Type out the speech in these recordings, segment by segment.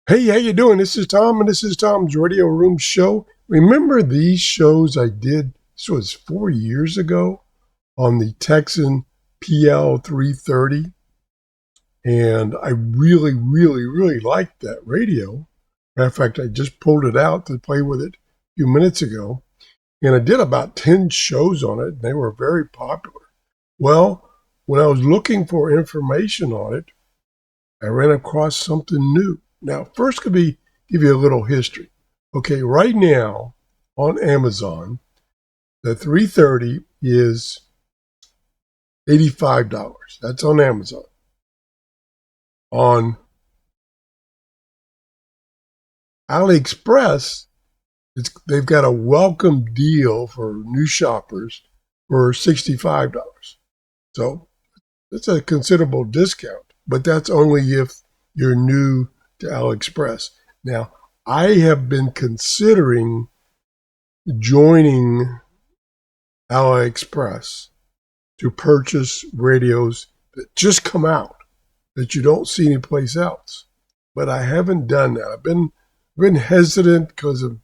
Hey, how you doing? This is Tom, and this is Tom's Radio Room Show. Remember these shows I did, this was 4 years ago, on the Tecsun PL-330, and I really liked that radio. Matter of fact, I just pulled it out to play with it a few minutes ago, and I did about 10 shows on it, and they were very popular. Well, when I was looking for information on it, I ran across something new. Now, first, give you a little history. Okay, right now on Amazon, the 330 is $85. That's on Amazon. On AliExpress, they've got a welcome deal for new shoppers for $65. So it's a considerable discount, but that's only if you're new to AliExpress. Now, I have been considering joining AliExpress to purchase radios that just come out that you don't see anyplace else. But I haven't done that. I've been hesitant because of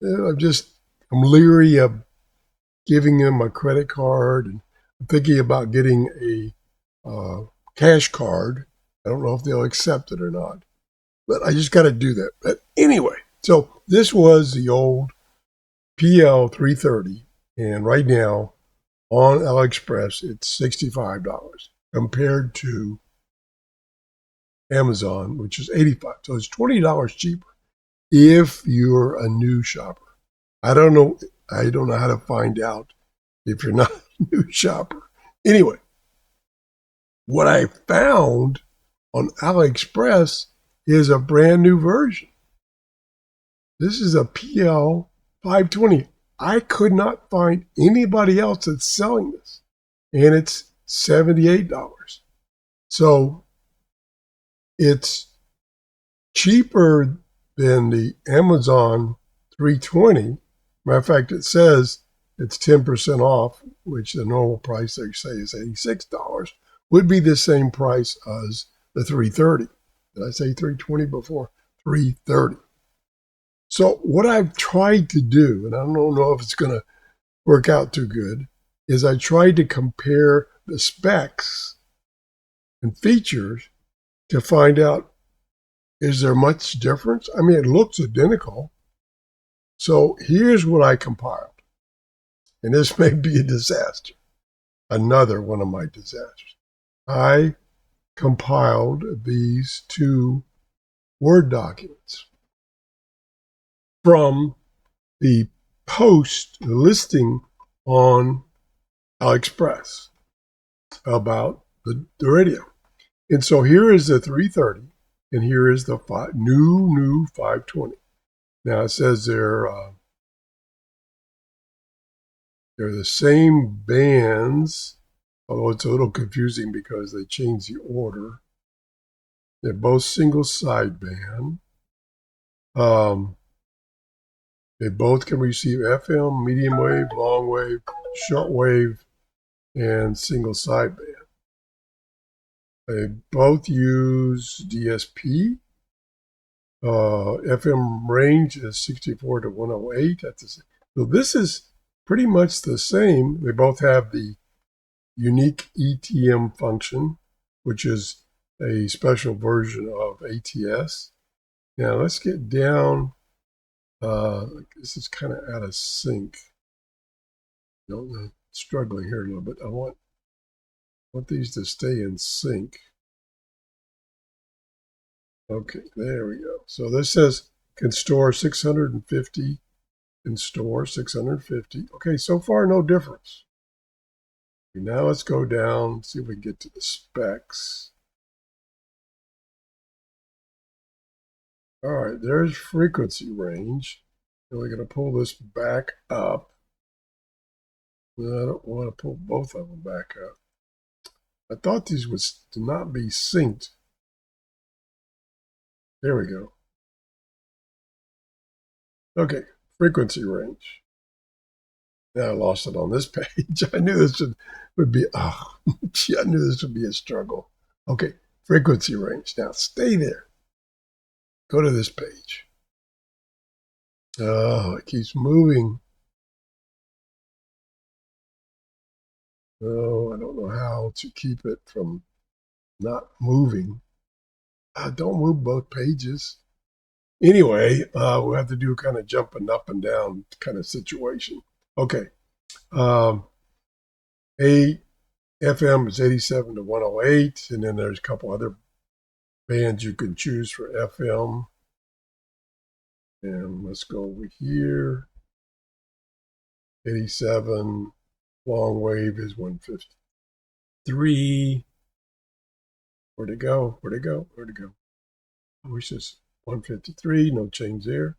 I'm leery of giving them my credit card, and I'm thinking about getting a cash card. I don't know if they'll accept it or not, but I just got to do that. But anyway, so this was the old PL-330, and right now on AliExpress it's $65 compared to Amazon, which is $85. So it's $20 cheaper if you're a new shopper. I don't know how to find out if you're not a new shopper. Anyway, what I found on AliExpress is a brand new version. This is a PL-520. I could not find anybody else that's selling this, and it's $78. So it's cheaper than the Amazon 320. Matter of fact, it says it's 10% off, which the normal price they say is $86, would be the same price as the 330. Did I say 320 before? 330. So what I've tried to do, and I don't know if it's going to work out too good, is I tried to compare the specs and features to find out, is there much difference? I mean, it looks identical. So here's what I compiled. And this may be a disaster. Another one of my disasters. I compiled these two Word documents from the post listing on AliExpress about the radio. And so here is the 330, and here is the new 520. Now it says they're the same bands, although it's a little confusing because they changed the order. They're both single sideband. They both can receive FM, medium wave, long wave, short wave, and single sideband. They both use DSP. FM range is 64 to 108. So this is pretty much the same. They both have the unique ETM function, which is a special version of ATS. Now let's get down. This is kind of out of sync. I'm struggling here a little bit. I want these to stay in sync. Okay, there we go. So this says can store 650, can store 650. Okay, so far no difference. Now let's go down, see if we can get to the specs. All right, there's frequency range. And we're going to pull this back up. I don't want to pull both of them back up. I thought these would not be synced. There we go. Okay, frequency range. Now I lost it on this page. I knew this would be, I knew this would be a struggle. Okay, frequency range. Now stay there. Go to this page. Oh, it keeps moving. Oh, I don't know how to keep it from not moving. Don't move both pages. Anyway, we'll have to do kind of jumping up and down kind of situation. Okay. A FM is 87 to 108, and then there's a couple other bands you can choose for FM. And let's go over here. 87, long wave is 153. Where'd it go? Where'd it go? Where'd it go? I wish this 153, no change there.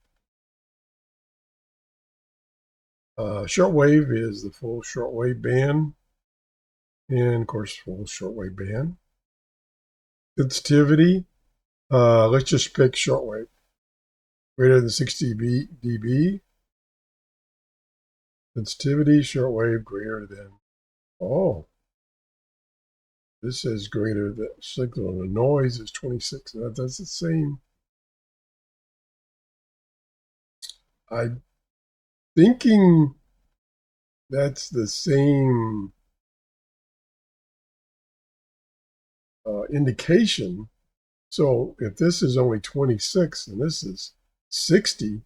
Shortwave is the full shortwave band. And of course, full shortwave band. Sensitivity, let's just pick shortwave. Greater than 60 dB. Sensitivity, shortwave, greater than. Oh, this is greater than signal. The noise is 26. That's the same. I'm thinking that's the same indication. So if this is only 26 and this is 60,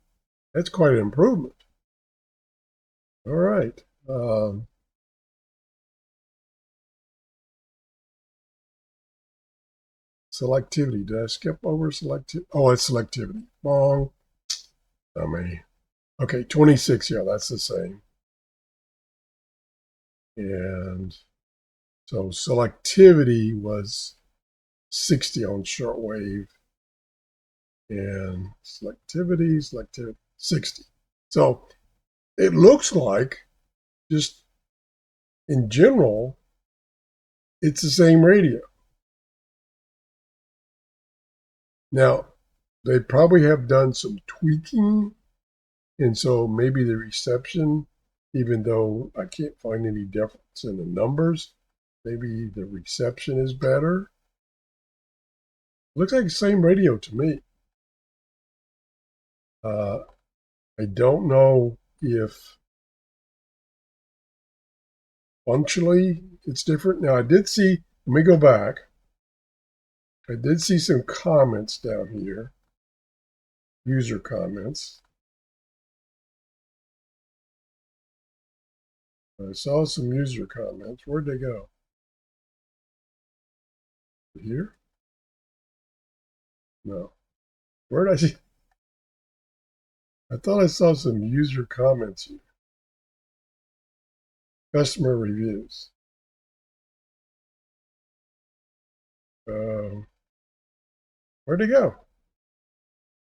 that's quite an improvement. All right. Selectivity. Did I skip over selectivity? Oh, it's selectivity. Wrong. Dummy. Okay, 26. Yeah, that's the same. And so selectivity was 60 on shortwave, and selectivity, 60. So it looks like, just in general, it's the same radio. Now, they probably have done some tweaking, and so maybe the reception, even though I can't find any difference in the numbers, maybe the reception is better. Looks like the same radio to me. I don't know if functionally it's different. Now, I did see, let me go back. I did see some comments down here, user comments. I saw some user comments. Where'd they go? Here? No. Where'd I see? I thought I saw some user comments here. Customer reviews. Where'd they go?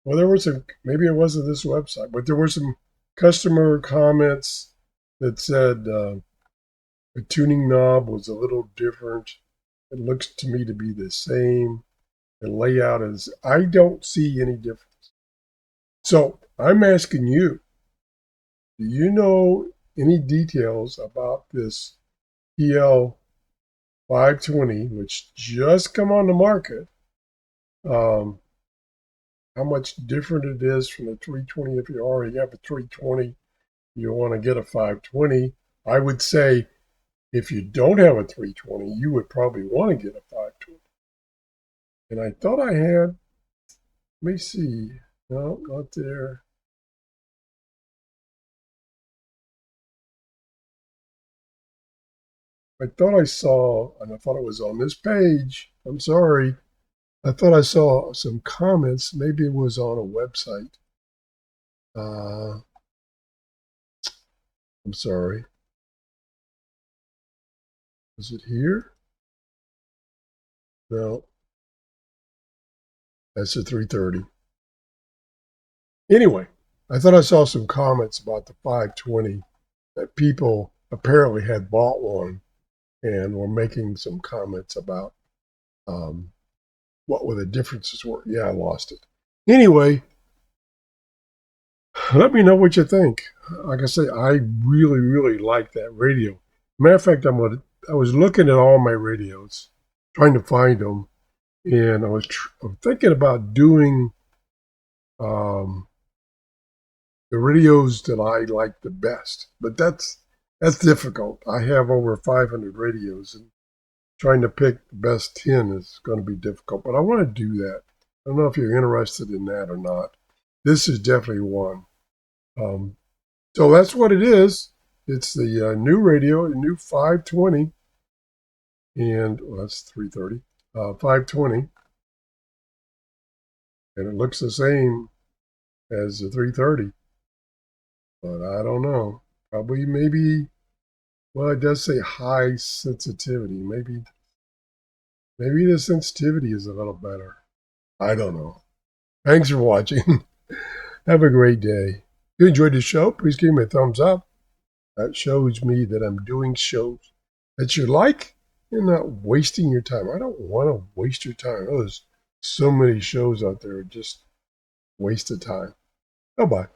Well, there were some, maybe it wasn't this website, but there were some customer comments that said the tuning knob was a little different. It looks to me to be the same. The layout is, I don't see any difference. So I'm asking you, do you know any details about this PL-520, which just come on the market? How much different it is from the 320. If you already have a 320, you want to get a 520. I would say if you don't have a 320, you would probably want to get a 520. And I thought I had, let me see, no, not there. I thought I saw, and I thought it was on this page, I'm sorry, I thought I saw some comments, maybe it was on a website. I'm sorry. Is it here? No. That's a 330. Anyway, I thought I saw some comments about the 520 that people apparently had bought one and were making some comments about what were the differences were. Yeah, I lost it. Anyway, let me know what you think. Like I say, I really, really like that radio. Matter of fact, I was looking at all my radios, trying to find them, and I'm thinking about doing um, the radios that I like the best. But that's difficult. I have over 500 radios, and trying to pick the best 10 is going to be difficult. But I want to do that. I don't know if you're interested in that or not. This is definitely one. Um, so that's what it is. It's the new radio, the new 520, and well, that's 330, 520, and it looks the same as the 330, but I don't know. Probably, maybe. Well, it does say high sensitivity. Maybe the sensitivity is a little better. I don't know. Thanks for watching. Have a great day. If you enjoyed the show, please give me a thumbs up. That shows me that I'm doing shows that you like and not wasting your time. I don't want to waste your time. Oh, there's so many shows out there, just waste of time. Bye-bye.